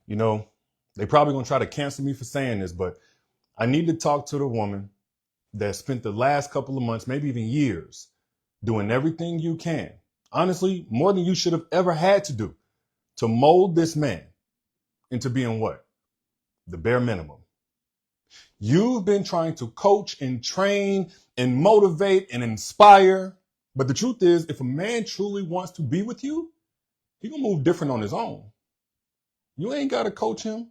You know, they probably gonna try to cancel me for saying this, but I need to talk to the woman that spent the last couple of months, maybe even years, doing everything you can. Honestly, more than you should have ever had to do to mold this man into being what? The bare minimum. You've been trying to coach and train and motivate and inspire. But the truth is, if a man truly wants to be with you, he gonna move different on his own. You ain't gotta coach him.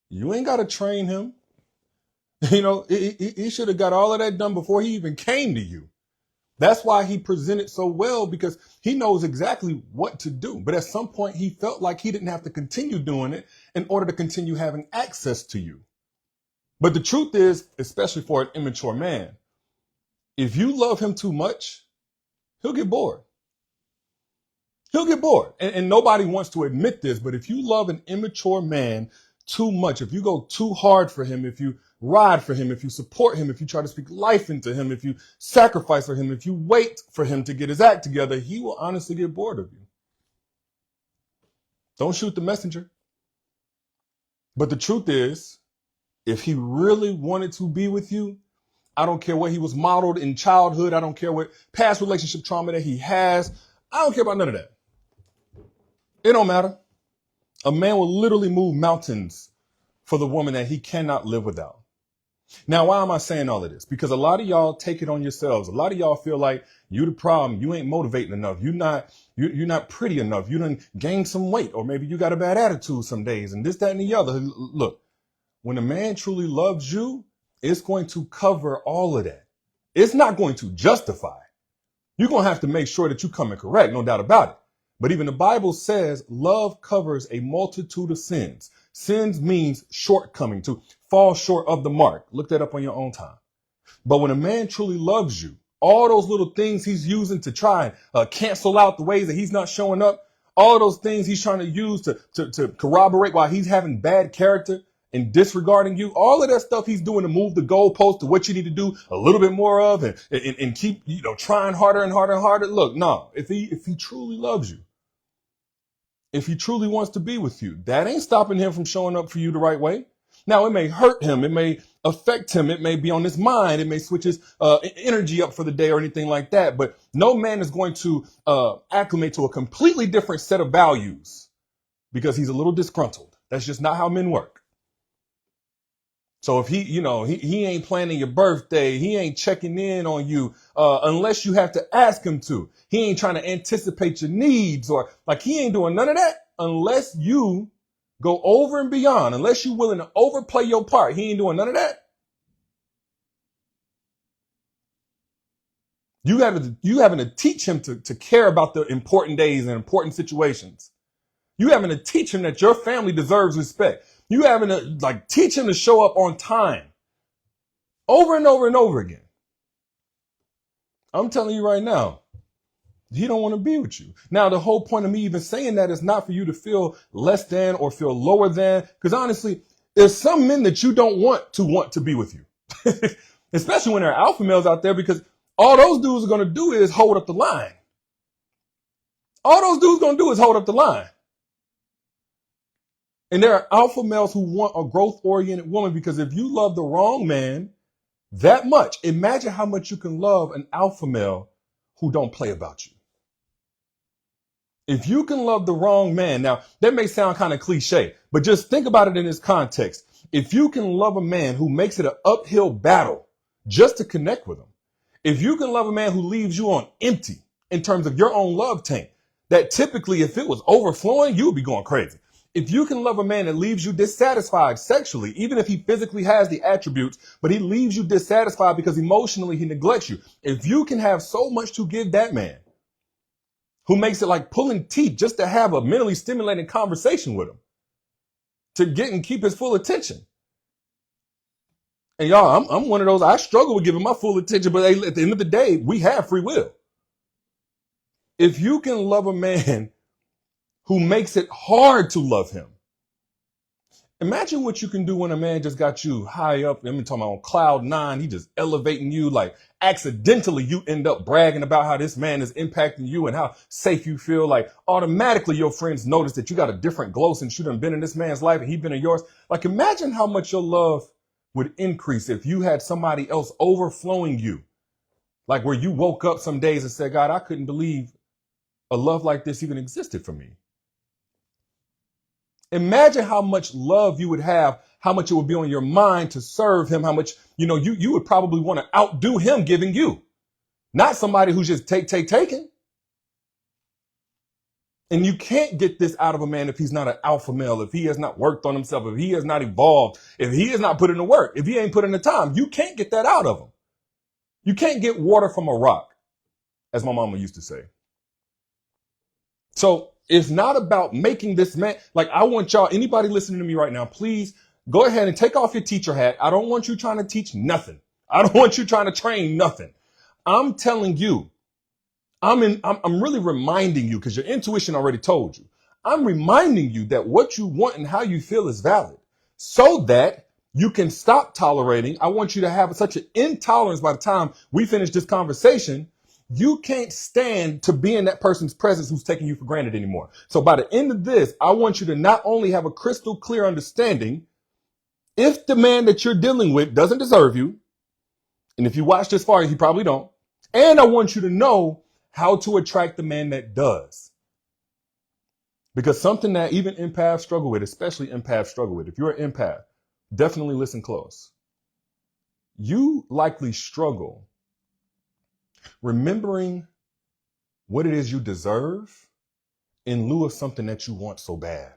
You ain't gotta train him. You know, he should have got all of that done before he even came to you. That's why he presented so well, because he knows exactly what to do. But at some point, he felt like he didn't have to continue doing it in order to continue having access to you. But the truth is, especially for an immature man, if you love him too much, he'll get bored. He'll get bored. And nobody wants to admit this, but if you love an immature man too much, if you go too hard for him, if you ride for him, if you support him, if you try to speak life into him, if you sacrifice for him, if you wait for him to get his act together, he will honestly get bored of you. Don't shoot the messenger. But the truth is, if he really wanted to be with you, I don't care what he was modeled in childhood. I don't care what past relationship trauma that he has. I don't care about none of that. It don't matter. A man will literally move mountains for the woman that he cannot live without. Now, why am I saying all of this? Because a lot of y'all take it on yourselves. A lot of y'all feel like you the problem. You ain't motivating enough. You're not pretty enough. You done gained some weight, or maybe you got a bad attitude some days and this, that, and the other. Look, when a man truly loves you, it's going to cover all of that. It's not going to justify. You're going to have to make sure that you come in correct, no doubt about it. But even the Bible says love covers a multitude of sins. Sins means shortcoming, to fall short of the mark. Look that up on your own time. But when a man truly loves you, all those little things he's using to try and cancel out the ways that he's not showing up, all of those things he's trying to use to corroborate why he's having bad character and disregarding you, all of that stuff he's doing to move the goalpost to what you need to do a little bit more of and keep, trying harder and harder and harder. Look, no, if he truly loves you, if he truly wants to be with you, that ain't stopping him from showing up for you the right way. Now, it may hurt him. It may affect him. It may be on his mind. It may switch his energy up for the day or anything like that. But no man is going to acclimate to a completely different set of values because he's a little disgruntled. That's just not how men work. So if he ain't planning your birthday, he ain't checking in on you unless you have to ask him to. He ain't trying to anticipate your needs, or like he ain't doing none of that unless you go over and beyond, unless you're willing to overplay your part. He ain't doing none of that. You having to teach him to care about the important days and important situations. You having to teach him that your family deserves respect. You having to teach him to show up on time over and over and over again. I'm telling you right now, he don't want to be with you. Now, the whole point of me even saying that is not for you to feel less than or feel lower than, because honestly, there's some men that you don't want to be with you, especially when there are alpha males out there, because all those dudes are going to do is hold up the line. All those dudes going to do is hold up the line. And there are alpha males who want a growth-oriented woman, because if you love the wrong man that much, imagine how much you can love an alpha male who don't play about you. If you can love the wrong man, now that may sound kind of cliche, but just think about it in this context. If you can love a man who makes it an uphill battle just to connect with him, if you can love a man who leaves you on empty in terms of your own love tank, that typically if it was overflowing, you would be going crazy. If you can love a man that leaves you dissatisfied sexually, even if he physically has the attributes, but he leaves you dissatisfied because emotionally he neglects you. If you can have so much to give that man, who makes it like pulling teeth just to have a mentally stimulating conversation with him, to get and keep his full attention. And y'all, I'm one of those, I struggle with giving my full attention, but at the end of the day, we have free will. If you can love a man who makes it hard to love him, Imagine what you can do when a man just got you high up. I'm talking about on cloud nine. He just elevating you, like accidentally you end up bragging about how this man is impacting you and how safe you feel. Like automatically your friends notice that you got a different glow since you done been in this man's life and he been in yours. Like imagine how much your love would increase if you had somebody else overflowing you. Like where you woke up some days and said, God, I couldn't believe a love like this even existed for me. Imagine how much love you would have, how much it would be on your mind to serve him, how much, you would probably want to outdo him giving you, not somebody who's just taking. And you can't get this out of a man if he's not an alpha male, if he has not worked on himself, if he has not evolved, if he has not put in the work, if he ain't put in the time, you can't get that out of him. You can't get water from a rock, as my mama used to say. So it's not about making this man, like I want y'all, anybody listening to me right now, please go ahead and take off your teacher hat. I don't want you trying to teach nothing. I don't want you trying to train nothing. I'm telling you, I'm really reminding you because your intuition already told you. I'm reminding you that what you want and how you feel is valid so that you can stop tolerating. I want you to have such an intolerance by the time we finish this conversation. You can't stand to be in that person's presence who's taking you for granted anymore. So by the end of this, I want you to not only have a crystal clear understanding if the man that you're dealing with doesn't deserve you, and if you watch this far, he probably don't, and I want you to know how to attract the man that does. Because something that even empaths struggle with, especially empaths struggle with, if you're an empath, definitely listen close. You likely struggle remembering what it is you deserve in lieu of something that you want so bad.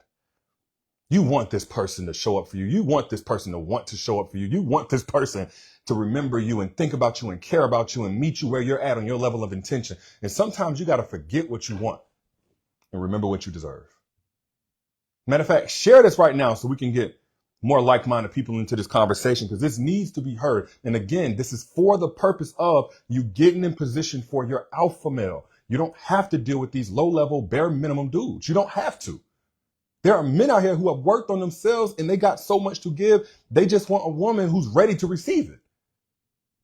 You want this person to show up for you. You want this person to want to show up for you. You want this person to remember you and think about you and care about you and meet you where you're at on your level of intention. And sometimes you got to forget what you want and remember what you deserve. Matter of fact, share this right now so we can get more like-minded people into this conversation because this needs to be heard. And again, this is for the purpose of you getting in position for your alpha male. You don't have to deal with these low-level, bare minimum dudes. You don't have to. There are men out here who have worked on themselves and they got so much to give. They just want a woman who's ready to receive it.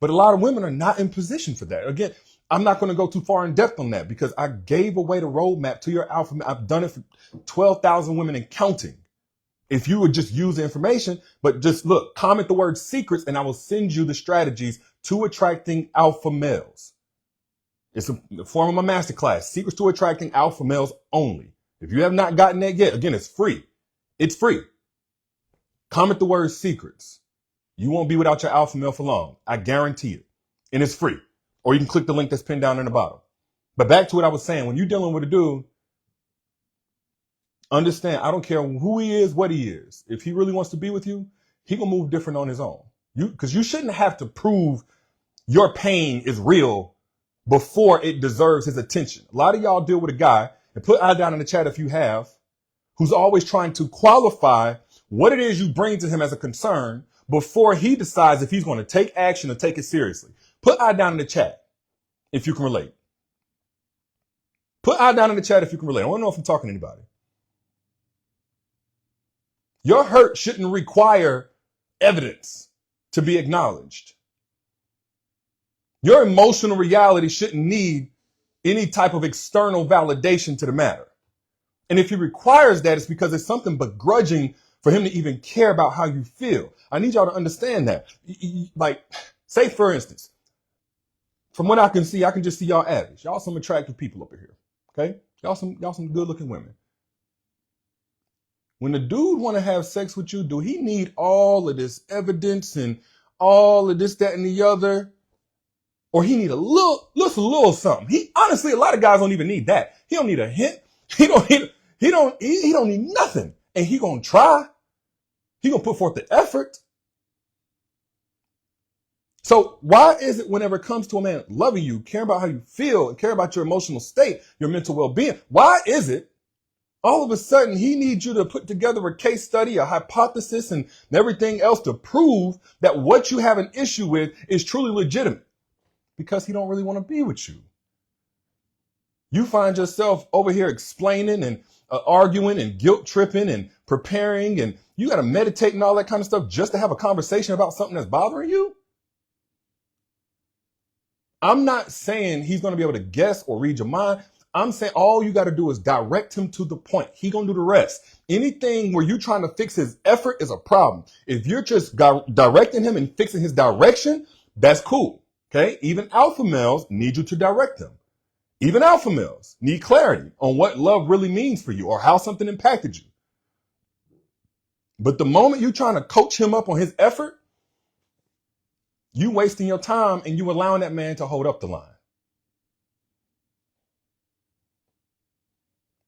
But a lot of women are not in position for that. Again, I'm not going to go too far in depth on that because I gave away the roadmap to your alpha male. I've done it for 12,000 women and counting. If you would just use the information, but just look, comment the word secrets and I will send you the strategies to attracting alpha males. It's the form of my masterclass, Secrets to Attracting Alpha Males Only. If you have not gotten that yet, again, it's free. It's free. Comment the word secrets. You won't be without your alpha male for long. I guarantee it. And it's free. Or you can click the link that's pinned down in the bottom. But back to what I was saying, when you're dealing with a dude, understand, I don't care who he is, what he is. If he really wants to be with you, he gonna move different on his own. Because you shouldn't have to prove your pain is real before it deserves his attention. A lot of y'all deal with a guy, and put I down in the chat if you have, who's always trying to qualify what it is you bring to him as a concern before he decides if he's going to take action or take it seriously. Put I down in the chat if you can relate. Put I down in the chat if you can relate. I want to know if I'm talking to anybody. Your hurt shouldn't require evidence to be acknowledged. Your emotional reality shouldn't need any type of external validation to the matter. And if he requires that, it's because it's something begrudging for him to even care about how you feel. I need y'all to understand that. Like, say for instance, from what I can see, I can just see y'all average. Y'all some attractive people up here. Okay? Y'all some good looking women. When the dude want to have sex with you, do he need all of this evidence and all of this, that, and the other? Or he need a little something. He honestly, a lot of guys don't even need that. He don't need a hint. He don't need nothing. And he gonna try. He gonna put forth the effort. So why is it whenever it comes to a man loving you, caring about how you feel, and caring about your emotional state, your mental well-being, why is it all of a sudden he needs you to put together a case study, a hypothesis, and everything else to prove that what you have an issue with is truly legitimate? Because he don't really want to be with you. You find yourself over here explaining and arguing and guilt tripping and preparing and you got to meditate and all that kind of stuff just to have a conversation about something that's bothering you? I'm not saying he's going to be able to guess or read your mind. I'm saying all you got to do is direct him to the point. He going to do the rest. Anything where you're trying to fix his effort is a problem. If you're just directing him and fixing his direction, that's cool. Okay. Even alpha males need you to direct them. Even alpha males need clarity on what love really means for you or how something impacted you. But the moment you're trying to coach him up on his effort, you wasting your time and you allowing that man to hold up the line.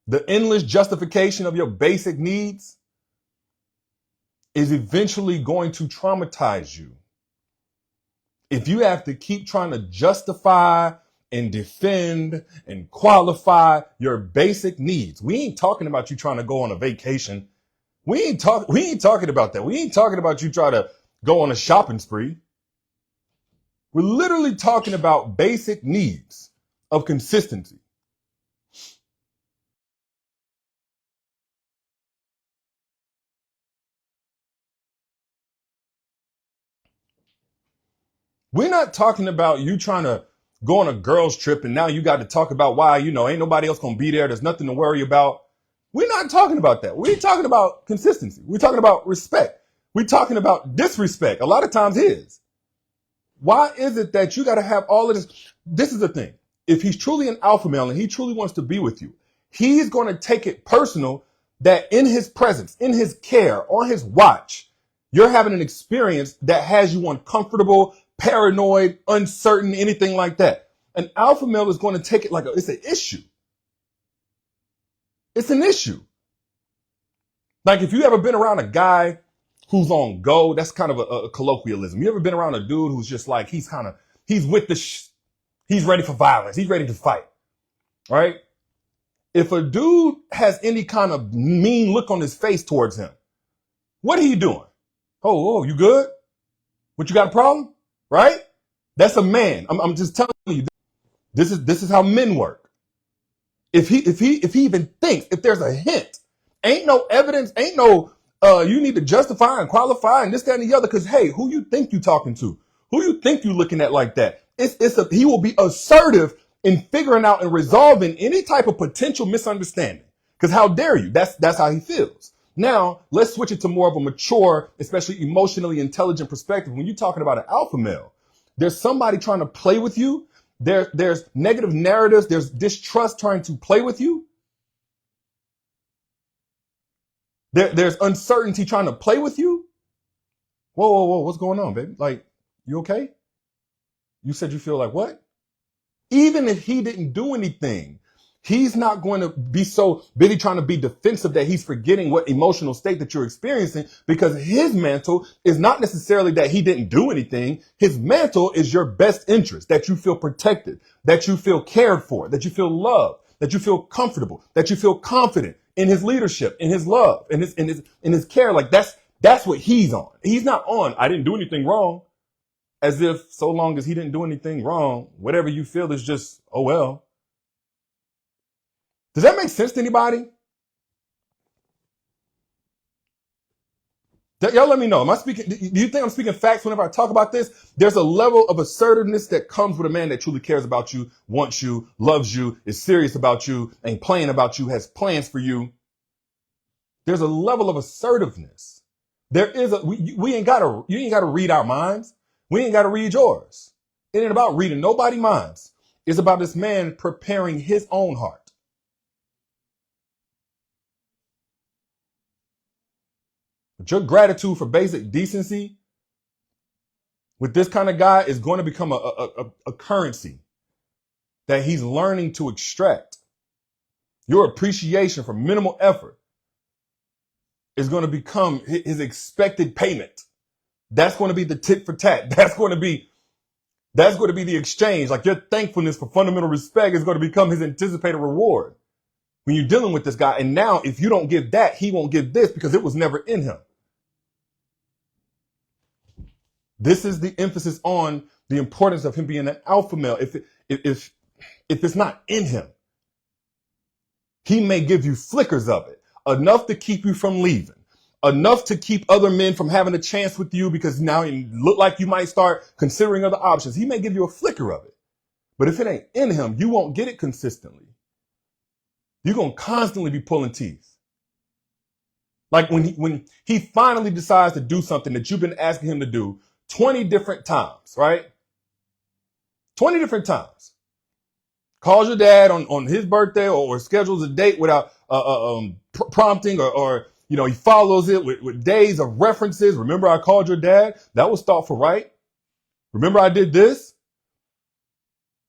The endless justification of your basic needs is eventually going to traumatize you. If you have to keep trying to justify and defend and qualify your basic needs, we ain't talking about you trying to go on a vacation. We ain't talking about that. We ain't talking about you trying to go on a shopping spree. We're literally talking about basic needs of consistency. We're not talking about you trying to go on a girls trip and now you got to talk about why, ain't nobody else going to be there. There's nothing to worry about. We're not talking about that. We're talking about consistency. We're talking about respect. We're talking about disrespect. A lot of times his. Why is it that you got to have all of this? This is the thing. If he's truly an alpha male and he truly wants to be with you, he's going to take it personal that in his presence, in his care, on his watch, you're having an experience that has you uncomfortable, paranoid, uncertain, anything like that. An alpha male is going to take it like it's an issue. It's an issue. Like if you ever been around a guy who's on go, that's kind of a colloquialism. You ever been around a dude who's just like, he's with he's ready for violence. He's ready to fight, right? If a dude has any kind of mean look on his face towards him, what are you doing? Oh, you good? What, you got a problem? Right? That's a man. I'm just telling you, this is how men work. If he even thinks, if there's a hint, ain't no evidence, ain't no, you need to justify and qualify and this, that, and the other. Cause hey, who you think you talking to? Who you think you looking at like that? He will be assertive in figuring out and resolving any type of potential misunderstanding. Cause how dare you? That's how he feels. Now let's switch it to more of a mature, especially emotionally intelligent perspective. When you're talking about an alpha male, there's somebody trying to play with you. There's negative narratives. There's distrust trying to play with you. There's uncertainty trying to play with you. Whoa. What's going on, baby? Like, you okay? You said you feel like what? Even if he didn't do anything, he's not going to be so busy trying to be defensive that he's forgetting what emotional state that you're experiencing, because his mantle is not necessarily that he didn't do anything. His mantle is your best interest, that you feel protected, that you feel cared for, that you feel loved, that you feel comfortable, that you feel confident in his leadership, in his love, in his care. Like that's what he's on. He's not on, I didn't do anything wrong, as if so long as he didn't do anything wrong, whatever you feel is just, oh well. Does that make sense to anybody? Y'all let me know. Do you think I'm speaking facts whenever I talk about this? There's a level of assertiveness that comes with a man that truly cares about you, wants you, loves you, is serious about you, ain't playing about you, has plans for you. There's a level of assertiveness. You ain't gotta read our minds. We ain't gotta read yours. It ain't about reading nobody's minds. It's about this man preparing his own heart. But your gratitude for basic decency with this kind of guy is going to become a currency that he's learning to extract. Your appreciation for minimal effort is going to become his expected payment. That's going to be the tit for tat. That's going to be the exchange. Like your thankfulness for fundamental respect is going to become his anticipated reward when you're dealing with this guy. And now if you don't give that, he won't give this because it was never in him. This is the emphasis on the importance of him being an alpha male. If it's not in him, he may give you flickers of it. enough to keep you from leaving, enough to keep other men from having a chance with you because now you look like you might start considering other options. He may give you a flicker of it, but if it ain't in him, you won't get it consistently. You're going to constantly be pulling teeth. Like when he finally decides to do something that you've been asking him to do 20 different times, right? 20 different times. Calls your dad on his birthday or schedules a date without prompting or he follows it with days of references. Remember I called your dad? That was thoughtful, right? Remember I did this?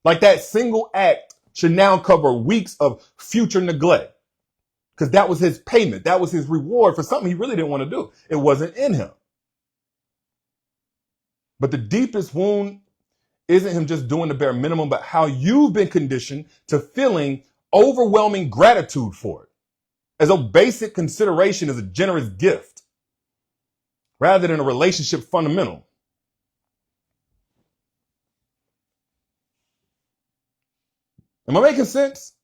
Like that single act should now cover weeks of future neglect. Because that was his payment. That was his reward for something he really didn't want to do. It wasn't in him. But the deepest wound isn't him just doing the bare minimum, but how you've been conditioned to feeling overwhelming gratitude for it. As though basic consideration is a generous gift rather than a relationship fundamental. Am I making sense?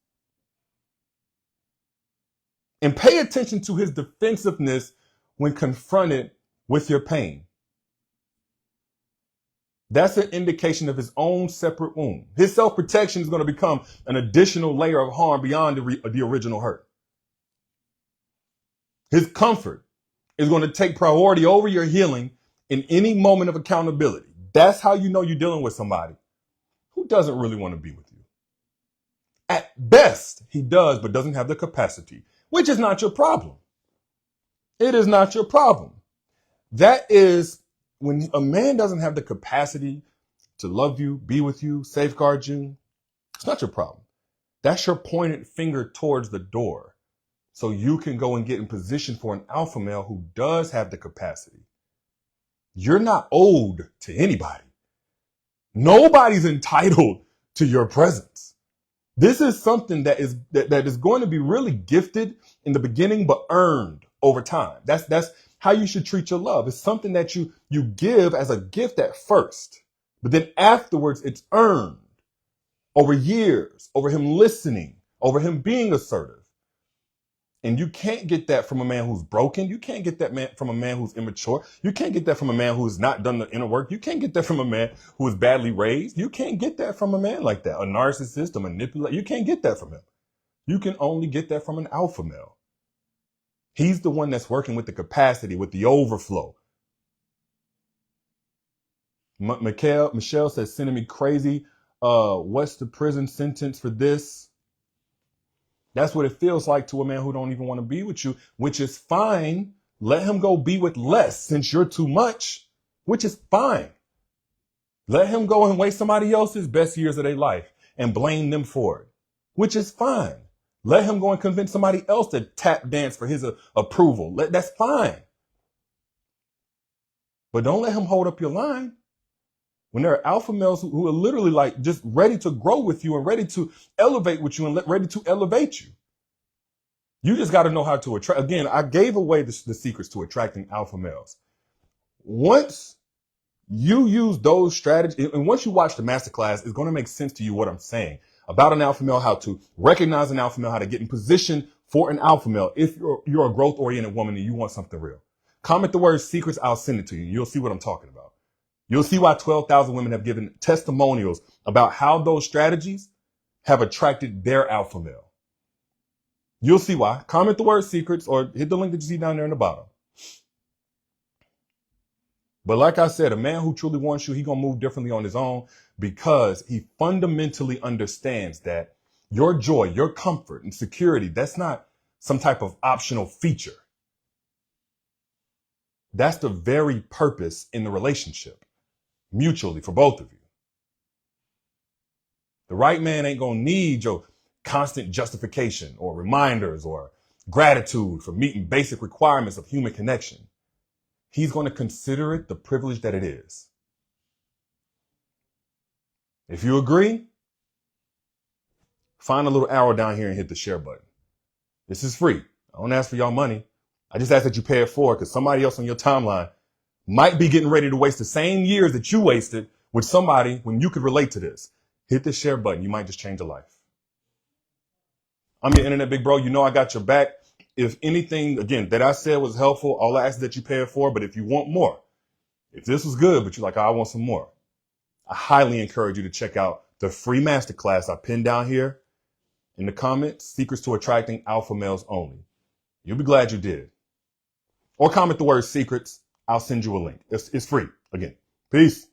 And pay attention to his defensiveness when confronted with your pain. That's an indication of his own separate wound. His self-protection is going to become an additional layer of harm beyond the original hurt. His comfort is going to take priority over your healing in any moment of accountability. That's how you know you're dealing with somebody who doesn't really want to be with you. At best, he does, but doesn't have the capacity, which is not your problem. It is not your problem. That is when a man doesn't have the capacity to love you, be with you, safeguard you. It's not your problem. That's your pointed finger towards the door. So you can go and get in position for an alpha male who does have the capacity. You're not owed to anybody. Nobody's entitled to your presence. This is something that is going to be really gifted in the beginning, but earned over time. That's how you should treat your love. It's something that you give as a gift at first, but then afterwards it's earned over years, over him listening, over him being assertive. And you can't get that from a man who's broken. You can't get that from a man who's immature. You can't get that from a man who's not done the inner work. You can't get that from a man who is badly raised. You can't get that from a man like that, a narcissist, a manipulator. You can't get that from him. You can only get that from an alpha male. He's the one that's working with the capacity, with the overflow. Michelle says, sending me crazy. What's the prison sentence for this? That's what it feels like to a man who don't even want to be with you, which is fine. Let him go be with less since you're too much, which is fine. Let him go and waste somebody else's best years of their life and blame them for it, which is fine. Let him go and convince somebody else to tap dance for his approval. That's fine. But don't let him hold up your line. When there are alpha males who are literally like just ready to grow with you and ready to elevate with you and ready to elevate you. You just got to know how to attract. Again, I gave away the secrets to attracting alpha males. Once you use those strategies, and once you watch the masterclass, it's going to make sense to you what I'm saying about an alpha male, how to recognize an alpha male, how to get in position for an alpha male. If you're a growth oriented woman and you want something real, comment the word secrets. I'll send it to you. You'll see what I'm talking about. You'll see why 12,000 women have given testimonials about how those strategies have attracted their alpha male. You'll see why. Comment the word secrets or hit the link that you see down there in the bottom. But like I said, a man who truly wants you, he's going to move differently on his own because he fundamentally understands that your joy, your comfort and security, that's not some type of optional feature. That's the very purpose in the relationship. Mutually for both of you. The right man ain't gonna need your constant justification or reminders or gratitude for meeting basic requirements of human connection. He's going to consider it the privilege that it is. If you agree, find a little arrow down here and hit the share button. This is free. I don't ask for y'all money. I just ask that you pay it forward because somebody else on your timeline might be getting ready to waste the same years that you wasted with somebody when you could relate to this. Hit the share button. You might just change a life. I'm your internet big bro. You know I got your back. if anything, again, that I said was helpful, all I ask is that you pay it for. But if you want more, if this was good, but you're like, I want some more, I highly encourage you to check out the free masterclass I pinned down here in the comments, Secrets to Attracting Alpha Males Only. You'll be glad you did. Or comment the word secrets. I'll send you a link. It's free. Again, peace.